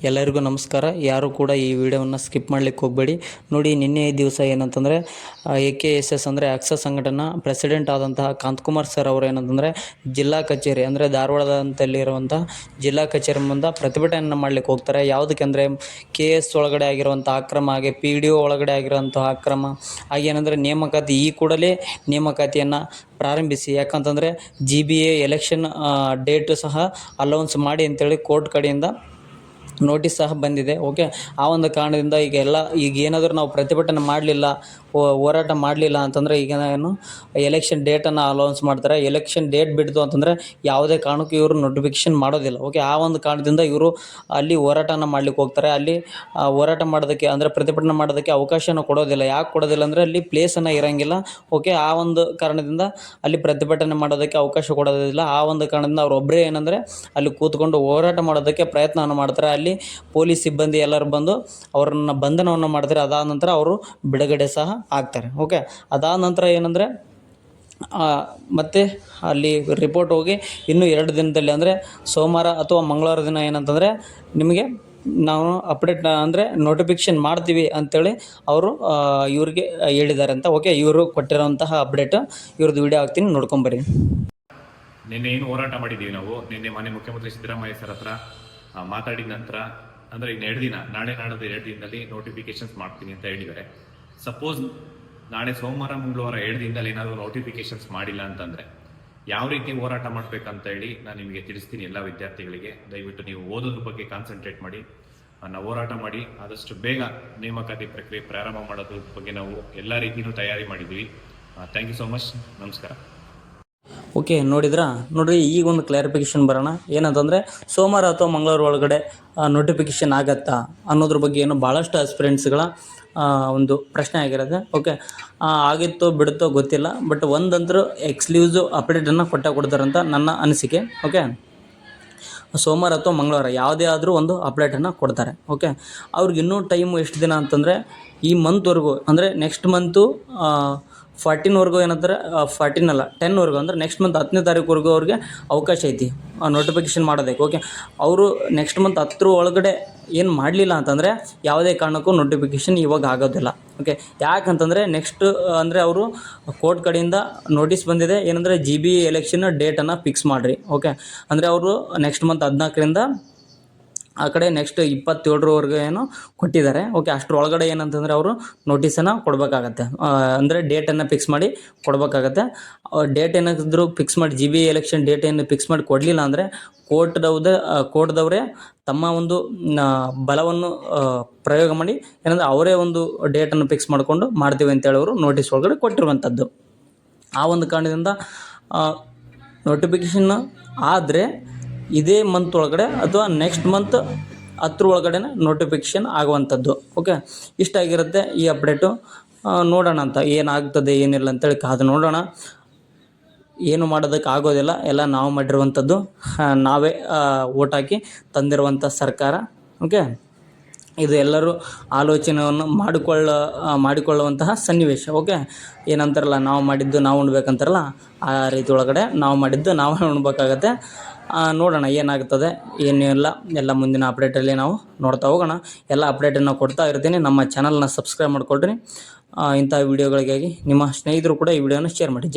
ಎಲ್ಲರಿಗೂ ನಮಸ್ಕಾರ. ಯಾರು ಕೂಡ ಈ ವಿಡಿಯೋವನ್ನು ಸ್ಕಿಪ್ ಮಾಡಲಿಕ್ಕೆ ಹೋಗಬೇಡಿ. ನೋಡಿ, ನಿನ್ನೆ ದಿವಸ ಏನಂತಂದರೆ AKSS ಅಂದರೆ ಅಕ್ಷ ಸಂಘಟನಾ ಪ್ರೆಸಿಡೆಂಟ್ ಆದಂತಹ ಕಾಂತಕುಮಾರ್ ಸರ್ ಅವರು ಏನಂತಂದರೆ ಜಿಲ್ಲಾ ಕಚೇರಿ ಅಂದರೆ ಧಾರವಾಡದಲ್ಲಿರುವಂಥ ಜಿಲ್ಲಾ ಕಚೇರಿ ಮುಂದೆ ಪ್ರತಿಭಟನೆಯನ್ನು ಮಾಡಲಿಕ್ಕೆ ಹೋಗ್ತಾರೆ. ಯಾವುದಕ್ಕೆಂದರೆ KS ಒಳಗಡೆ ಆಗಿರುವಂಥ ಅಕ್ರಮ, ಹಾಗೆ PDO ಒಳಗಡೆ ಆಗಿರುವಂಥ ಅಕ್ರಮ, ಹಾಗೇನೆಂದರೆ ನೇಮಕಾತಿ ಈ ಕೂಡಲೇ ನೇಮಕಾತಿಯನ್ನು ಪ್ರಾರಂಭಿಸಿ, ಯಾಕಂತಂದರೆ GBA ಎಲೆಕ್ಷನ್ ಡೇಟು ಸಹ ಅಲೌನ್ಸ್ ಮಾಡಿ ಅಂತೇಳಿ ಕೋರ್ಟ್ ಕಡೆಯಿಂದ ನೋಟಿಸ್ ಸಹ ಬಂದಿದೆ. ಓಕೆ, ಆ ಒಂದು ಕಾರಣದಿಂದ ಈಗ ಏನಾದರೂ ನಾವು ಪ್ರತಿಭಟನೆ ಮಾಡಲಿಲ್ಲ, ಹೋರಾಟ ಮಾಡಲಿಲ್ಲ ಅಂತಂದರೆ ಈಗ ಏನು ಎಲೆಕ್ಷನ್ ಡೇಟನ್ನು ಅಲೌನ್ಸ್ ಮಾಡ್ತಾರೆ. ಎಲೆಕ್ಷನ್ ಡೇಟ್ ಬಿಡ್ತು ಅಂತಂದರೆ ಯಾವುದೇ ಕಾರಣಕ್ಕೂ ಇವರು ನೋಟಿಫಿಕೇಷನ್ ಮಾಡೋದಿಲ್ಲ. ಓಕೆ, ಆ ಒಂದು ಕಾರಣದಿಂದ ಇವರು ಅಲ್ಲಿ ಹೋರಾಟನ ಮಾಡ್ಲಿಕ್ಕೆ ಹೋಗ್ತಾರೆ. ಅಲ್ಲಿ ಹೋರಾಟ ಮಾಡೋದಕ್ಕೆ ಅಂದರೆ ಪ್ರತಿಭಟನೆ ಮಾಡೋದಕ್ಕೆ ಅವಕಾಶನ ಕೊಡೋದಿಲ್ಲ. ಯಾಕೆ ಕೊಡೋದಿಲ್ಲ ಅಂದರೆ ಅಲ್ಲಿ ಪ್ಲೇಸನ್ನು ಇರೋಂಗಿಲ್ಲ. ಓಕೆ, ಆ ಒಂದು ಕಾರಣದಿಂದ ಅಲ್ಲಿ ಪ್ರತಿಭಟನೆ ಮಾಡೋದಕ್ಕೆ ಅವಕಾಶ ಕೊಡೋದಿಲ್ಲ. ಆ ಒಂದು ಕಾರಣದಿಂದ ಅವರೊಬ್ಬರೇ ಏನಂದರೆ ಅಲ್ಲಿ ಕೂತ್ಕೊಂಡು ಹೋರಾಟ ಮಾಡೋದಕ್ಕೆ ಪ್ರಯತ್ನವನ್ನು ಮಾಡ್ತಾರೆ. ಅಲ್ಲಿ ಪೊಲೀಸ್ ಸಿಬ್ಬಂದಿ ಎಲ್ಲರೂ ಬಂದು ಅವರನ್ನು ಬಂಧನವನ್ನು ಮಾಡ್ತಾರೆ. ಅದಾದ ನಂತರ ಅವರು ಬಿಡುಗಡೆ ಸಹ ಆಗ್ತಾರೆ. ಓಕೆ, ಅದಾದ ನಂತರ ಏನಂದರೆ ಮತ್ತು ಅಲ್ಲಿ ರಿಪೋರ್ಟ್ ಹೋಗಿ ಇನ್ನೂ 2 ದಿನದಲ್ಲಿ ಅಂದರೆ ಸೋಮವಾರ ಅಥವಾ ಮಂಗಳವಾರ ದಿನ ಏನಂತಂದರೆ ನಿಮಗೆ ನಾವು ಅಪ್ಡೇಟ್ ಅಂದರೆ ನೋಟಿಫಿಕೇಷನ್ ಮಾಡ್ತೀವಿ ಅಂಥೇಳಿ ಅವರು ಇವ್ರಿಗೆ ಹೇಳಿದ್ದಾರೆ ಅಂತ. ಓಕೆ, ಇವರು ಕೊಟ್ಟಿರೋಂತಹ ಅಪ್ಡೇಟ್ ಇವ್ರದ್ದು ವಿಡಿಯೋ ಹಾಕ್ತೀನಿ, ನೋಡ್ಕೊಂಬರ್ರಿ. ನಿನ್ನೆ ಏನು ಹೋರಾಟ ಮಾಡಿದ್ದೀವಿ ನಾವು, ನಿನ್ನೆ ಮಾನ್ಯ ಮುಖ್ಯಮಂತ್ರಿ ಸಿದ್ದರಾಮಯ್ಯ ಸರ್ ಹತ್ರ ಮಾತಾಡಿದ ನಂತರ ಅಂದರೆ ಇನ್ನು 2 ದಿನ, ನಾಳೆ ನಾಡೋದು 2 ದಿನದಲ್ಲಿ ನೋಟಿಫಿಕೇಶನ್ಸ್ ಮಾಡ್ತೀನಿ ಅಂತ ಹೇಳಿದ್ದಾರೆ. ಸಪೋಸ್ ನಾಳೆ ಸೋಮವಾರ ಮಂಗಳವಾರ 2 ದಿನದಲ್ಲಿ ಏನಾದರೂ ನೋಟಿಫಿಕೇಶನ್ಸ್ ಮಾಡಿಲ್ಲ ಅಂತಂದರೆ ಯಾವ ರೀತಿ ಹೋರಾಟ ಮಾಡಬೇಕಂತ ಹೇಳಿ ನಾನು ನಿಮಗೆ ತಿಳಿಸ್ತೀನಿ. ಎಲ್ಲ ವಿದ್ಯಾರ್ಥಿಗಳಿಗೆ ದಯವಿಟ್ಟು ನೀವು ಓದೋದ್ರ ಬಗ್ಗೆ ಕಾನ್ಸಂಟ್ರೇಟ್ ಮಾಡಿ, ನಾವು ಹೋರಾಟ ಮಾಡಿ ಆದಷ್ಟು ಬೇಗ ನೇಮಕಾತಿ ಪ್ರಕ್ರಿಯೆ ಪ್ರಾರಂಭ ಮಾಡೋದ್ರ ಬಗ್ಗೆ ನಾವು ಎಲ್ಲ ರೀತಿಯೂ ತಯಾರಿ ಮಾಡಿದ್ದೀವಿ. Thank you so much. ನಮಸ್ಕಾರ. ಓಕೆ, ನೋಡಿರಿ, ಈಗ ಒಂದು ಕ್ಲಾರಿಫಿಕೇಷನ್ ಬರೋಣ. ಏನಂತಂದರೆ ಸೋಮವಾರ ಅಥವಾ ಮಂಗಳವಾರ ಒಳಗಡೆ ನೋಟಿಫಿಕೇಷನ್ ಆಗತ್ತಾ ಅನ್ನೋದ್ರ ಬಗ್ಗೆ ಏನು ಭಾಳಷ್ಟು ಆಸ್ಪಿರೆಂಟ್ಸ್ಗಳ ಒಂದು ಪ್ರಶ್ನೆ ಆಗಿರುತ್ತೆ. ಓಕೆ, ಆಗಿತ್ತೋ ಬಿಡುತ್ತೋ ಗೊತ್ತಿಲ್ಲ, ಬಟ್ ಒಂದಂತರೂ ಎಕ್ಸ್ಕ್ಲೂಸಿವ್ ಅಪ್ಡೇಟನ್ನು ಕೊಡ್ತಾರಂತ ನನ್ನ ಅನಿಸಿಕೆ. ಓಕೆ, ಸೋಮವಾರ ಅಥವಾ ಮಂಗಳವಾರ ಯಾವುದೇ ಆದರೂ ಒಂದು ಅಪ್ಡೇಟನ್ನು ಕೊಡ್ತಾರೆ. ಓಕೆ, ಅವ್ರಿಗೆ ಇನ್ನೂ ಟೈಮು ಎಷ್ಟು ದಿನ ಅಂತಂದರೆ ಈ ಮಂತ್ವರೆಗೂ ಅಂದರೆ ನೆಕ್ಸ್ಟ್ ಮಂತು 14ವರೆಗೂ ಏನಂತಾರೆ 14 ಅಲ್ಲ 10ವರೆಗೂ ಅಂದರೆ ನೆಕ್ಸ್ಟ್ ಮಂತ್ 10ನೇ ತಾರೀಕುವರೆಗೂ ಅವ್ರಿಗೆ ಅವಕಾಶ ಐತಿ ನೋಟಿಫಿಕೇಷನ್ ಮಾಡೋದಕ್ಕೆ. ಓಕೆ, ಅವರು ನೆಕ್ಸ್ಟ್ ಮಂತ್ 10 ಒಳಗಡೆ ಏನು ಮಾಡಲಿಲ್ಲ ಅಂತಂದರೆ ಯಾವುದೇ ಕಾರಣಕ್ಕೂ ನೋಟಿಫಿಕೇಷನ್ ಇವಾಗ ಆಗೋದಿಲ್ಲ. ಓಕೆ, ಯಾಕಂತಂದರೆ ನೆಕ್ಸ್ಟ್ ಅಂದರೆ ಅವರು ಕೋರ್ಟ್ ಕಡೆಯಿಂದ ನೋಟಿಸ್ ಬಂದಿದೆ. ಏನಂದರೆ GBA ಎಲೆಕ್ಷನ್ ಡೇಟನ್ನು ಫಿಕ್ಸ್ ಮಾಡಿರಿ. ಓಕೆ, ಅಂದರೆ ಅವರು ನೆಕ್ಸ್ಟ್ ಮಂತ್ 14ರಿಂದ ಆ ಕಡೆ ನೆಕ್ಸ್ಟ್ 27ರವರೆಗೂ ಏನೋ ಕೊಟ್ಟಿದ್ದಾರೆ. ಓಕೆ, ಅಷ್ಟರೊಳಗಡೆ ಏನಂತಂದರೆ ಅವರು ನೋಟಿಸನ್ನು ಕೊಡಬೇಕಾಗತ್ತೆ, ಅಂದರೆ ಡೇಟನ್ನು ಫಿಕ್ಸ್ ಮಾಡಿ ಕೊಡಬೇಕಾಗತ್ತೆ. ಡೇಟ್ ಏನಾದರೂ ಫಿಕ್ಸ್ ಮಾಡಿ GBA ಎಲೆಕ್ಷನ್ ಡೇಟ್ ಏನು ಫಿಕ್ಸ್ ಮಾಡಿ ಕೊಡಲಿಲ್ಲ ಅಂದರೆ ಕೋರ್ಟ್ದವರೇ ತಮ್ಮ ಒಂದು ಬಲವನ್ನು ಪ್ರಯೋಗ ಮಾಡಿ ಏನಂದರೆ ಅವರೇ ಒಂದು ಡೇಟನ್ನು ಫಿಕ್ಸ್ ಮಾಡಿಕೊಂಡು ಮಾಡ್ತೀವಿ ಅಂತೇಳಿ ಅವರು ನೋಟಿಸ್ ಒಳಗಡೆ ಕೊಟ್ಟಿರುವಂಥದ್ದು. ಆ ಒಂದು ಕಾರಣದಿಂದ ನೋಟಿಫಿಕೇಷನ್ ಆದರೆ ಇದೇ ಮಂತ್ ಒಳಗಡೆ ಅಥವಾ ನೆಕ್ಸ್ಟ್ ಮಂತ್ 10 ಒಳಗಡೆ ನೋಟಿಫಿಕೇಷನ್ ಆಗುವಂಥದ್ದು. ಓಕೆ, ಇಷ್ಟಾಗಿರುತ್ತೆ ಈ ಅಪ್ಡೇಟು. ನೋಡೋಣ ಅಂತ ಏನಾಗ್ತದೆ ಏನಿಲ್ಲ ಅಂತೇಳಿ ಕಾದು ನೋಡೋಣ. ಏನು ಮಾಡೋದಕ್ಕೆ ಆಗೋದಿಲ್ಲ, ಎಲ್ಲ ನಾವು ಮಾಡಿರುವಂಥದ್ದು, ನಾವೇ ಓಟ್ ಹಾಕಿ ತಂದಿರುವಂಥ ಸರ್ಕಾರ. ಓಕೆ, ಇದು ಎಲ್ಲರೂ ಆಲೋಚನೆಯನ್ನು ಮಾಡಿಕೊಳ್ಳುವಂತಹ ಸನ್ನಿವೇಶ. ಓಕೆ, ಏನಂತಾರಲ್ಲ, ನಾವು ಮಾಡಿದ್ದು ನಾವು ಉಣ್ಬೇಕಂತಾರಲ್ಲ, ಆ ರೀತಿ ಒಳಗಡೆ ನಾವು ಮಾಡಿದ್ದು ನಾವೇ ಉಣ್ಬೇಕಾಗತ್ತೆ. ನೋಡೋಣ ಏನಾಗ್ತದೆ ಏನಿಲ್ಲ, ಎಲ್ಲ ಮುಂದಿನ ಅಪ್ಡೇಟಲ್ಲಿ ನಾವು ನೋಡ್ತಾ ಹೋಗೋಣ. ಎಲ್ಲ ಅಪ್ಡೇಟನ್ನು ಕೊಡ್ತಾ ಇರ್ತೀನಿ. ನಮ್ಮ ಚಾನಲ್ನ ಸಬ್ಸ್ಕ್ರೈಬ್ ಮಾಡಿಕೊಡ್ರಿ. ಇಂಥ ವಿಡಿಯೋಗಳಿಗಾಗಿ ನಿಮ್ಮ ಸ್ನೇಹಿತರು ಕೂಡ ಈ ವಿಡಿಯೋನ ಶೇರ್ ಮಾಡಿ.